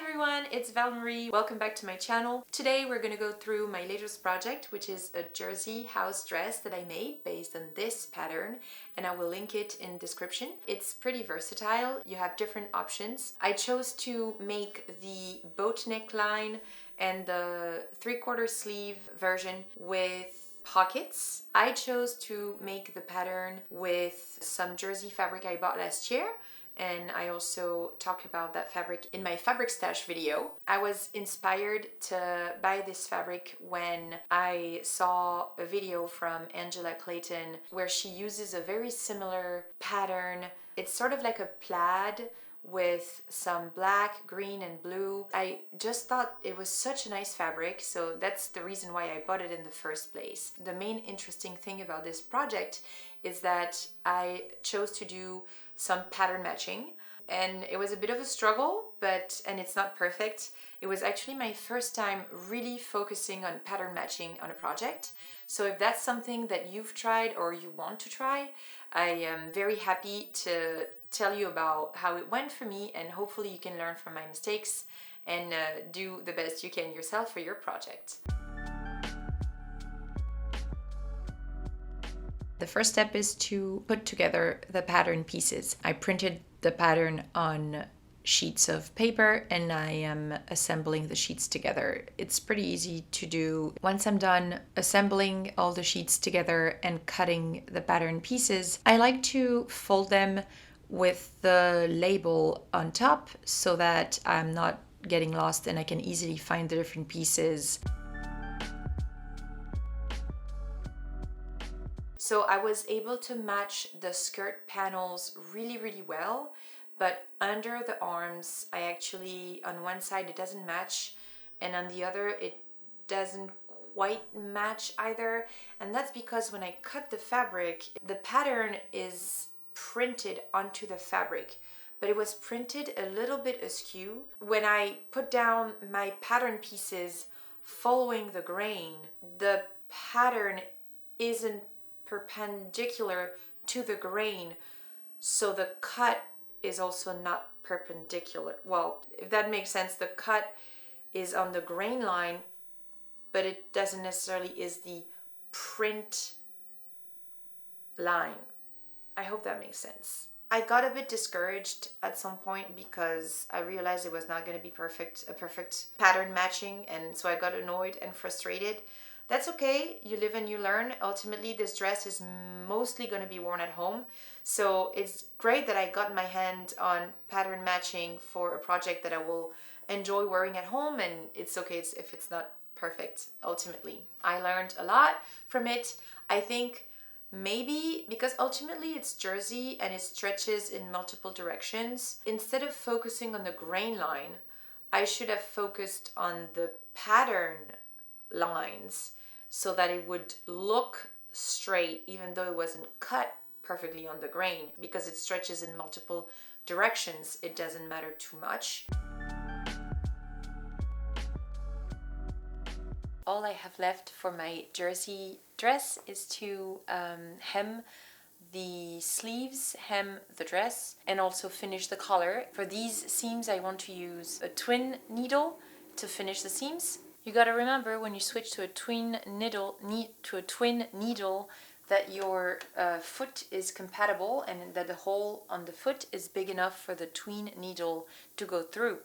everyone, it's Val-Marie. Welcome back to my channel. Today we're gonna go through my latest project, which is a jersey house dress that I made based on this pattern, and I will link it in description. It's pretty versatile. You have different options. I chose to make the boat neckline and the 3/4 sleeve version with pockets. I chose to make the pattern with some jersey fabric I bought last year, and I also talk about that fabric in my fabric stash video. I was inspired to buy this fabric when I saw a video from Angela Clayton where she uses a very similar pattern. It's sort of like a plaid with some black, green, and blue. I just thought it was such a nice fabric, so that's the reason why I bought it in the first place. The main interesting thing about this project is that I chose to do some pattern matching, and it was a bit of a struggle, and it's not perfect. It was actually my first time really focusing on pattern matching on a project. So if that's something that you've tried or you want to try, I am very happy to tell you about how it went for me, and hopefully you can learn from my mistakes and do the best you can yourself for your project. The first step is to put together the pattern pieces. I printed the pattern on sheets of paper and I am assembling the sheets together. It's pretty easy to do. Once I'm done assembling all the sheets together and cutting the pattern pieces, I like to fold them with the label on top so that I'm not getting lost and I can easily find the different pieces. So I was able to match the skirt panels really well, but under the arms, I actually, on one side it doesn't match, and on the other it doesn't quite match either. And that's because when I cut the fabric, the pattern is printed onto the fabric, but it was printed a little bit askew. When I put down my pattern pieces following the grain, the pattern isn't perpendicular to the grain, so the cut is also not perpendicular. Well, if that makes sense, the cut is on the grain line, but it doesn't necessarily is the print line. I hope that makes sense. I got a bit discouraged at some point because I realized it was not going to be a perfect pattern matching, and so I got annoyed and frustrated. That's okay, you live and you learn. Ultimately, this dress is mostly going to be worn at home, so it's great that I got my hand on pattern matching for a project that I will enjoy wearing at home, and it's okay if it's not perfect. Ultimately, I learned a lot from it. I think maybe because ultimately it's jersey and it stretches in multiple directions, instead of focusing on the grain line, I should have focused on the pattern lines so that it would look straight even though it wasn't cut perfectly on the grain. Because it stretches in multiple directions, it doesn't matter too much. All I have left for my jersey dress is to hem the sleeves, hem the dress, and also finish the collar. For these seams I want to use a twin needle to finish the seams. You gotta remember when you switch to a twin needle that your foot is compatible and that the hole on the foot is big enough for the twin needle to go through.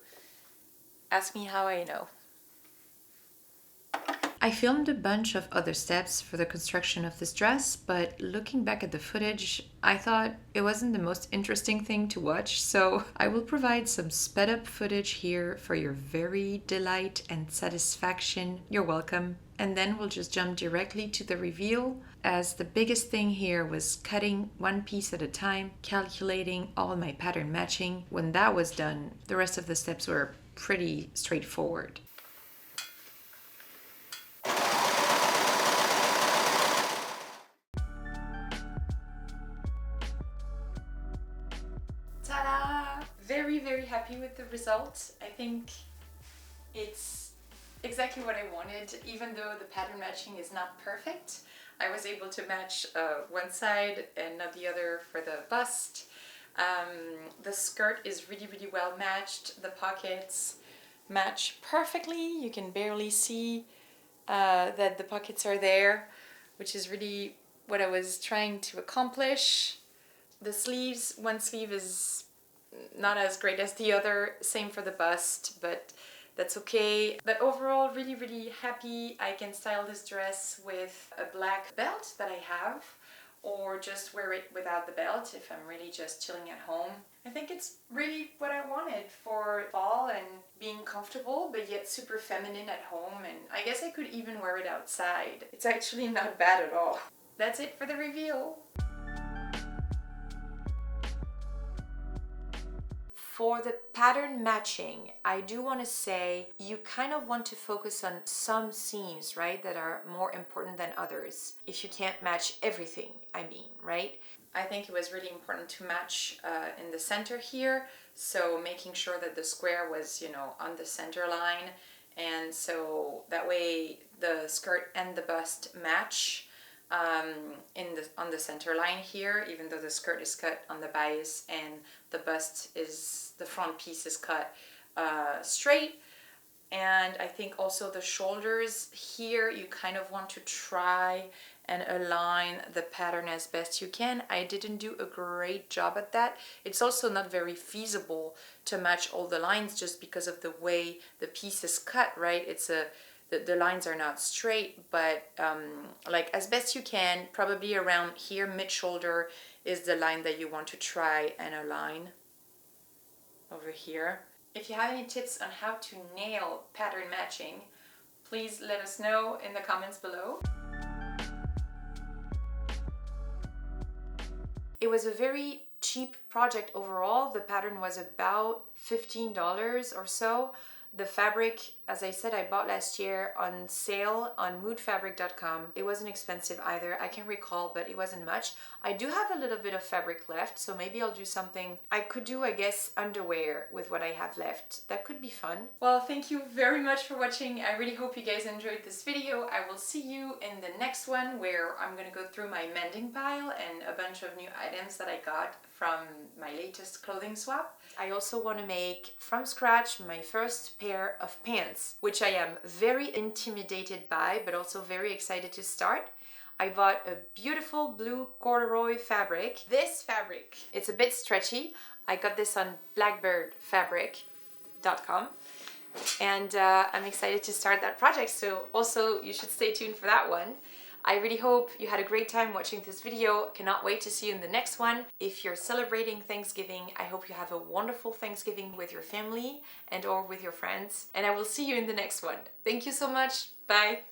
Ask me how I know. I filmed a bunch of other steps for the construction of this dress, but looking back at the footage, I thought it wasn't the most interesting thing to watch, so I will provide some sped up footage here for your very delight and satisfaction. You're welcome. And then we'll just jump directly to the reveal, as the biggest thing here was cutting one piece at a time, calculating all my pattern matching. When that was done, the rest of the steps were pretty straightforward. Ta-da! Very happy with the result. I think it's exactly what I wanted. Even though the pattern matching is not perfect, I was able to match one side and not the other for the bust. The skirt is really well matched. The pockets, match perfectly. You can barely see that the pockets are there, which is really what I was trying to accomplish. The sleeves, one sleeve is not as great as the other, same for the bust, but that's okay. But overall, really happy. I can style this dress with a black belt that I have, or just wear it without the belt if I'm really just chilling at home. I think it's really what I wanted for fall and being comfortable but yet super feminine at home, and I guess I could even wear it outside. It's actually not bad at all. That's it for the reveal. For the pattern matching, I do want to say you kind of want to focus on some seams, right, that are more important than others. If you can't match everything, I mean, right? I think it was really important to match in the center here, so making sure that the square was, you know, on the center line, and so that way the skirt and the bust match on the center line here, even though the skirt is cut on the bias and the bust is, the front piece is cut straight. And I think also the shoulders here, you kind of want to try and align the pattern as best you can. I didn't do a great job at that. It's also not very feasible to match all the lines just because of the way the piece is cut, right? It's a the lines are not straight, but like as best you can, probably around here, mid-shoulder is the line that you want to try and align over here. If you have any tips on how to nail pattern matching, please let us know in the comments below. It was a very cheap project overall. The pattern was about $15 or so. The fabric, as I said, I bought last year on sale on moodfabric.com. It wasn't expensive either. I can't recall, but it wasn't much. I do have a little bit of fabric left, so maybe I'll do something. I could do, I guess, underwear with what I have left. That could be fun. Well, thank you very much for watching. I really hope you guys enjoyed this video. I will see you in the next one, where I'm gonna go through my mending pile and a bunch of new items that I got from my latest clothing swap. I also want to make from scratch my first pair of pants, which I am very intimidated by, but also very excited to start. I bought a beautiful blue corduroy fabric. This fabric, it's a bit stretchy. I got this on blackbirdfabric.com, and I'm excited to start that project, so also you should stay tuned for that one. I really hope you had a great time watching this video. Cannot wait to see you in the next one. If you're celebrating Thanksgiving, I hope you have a wonderful Thanksgiving with your family and or with your friends. And I will see you in the next one. Thank you so much. Bye.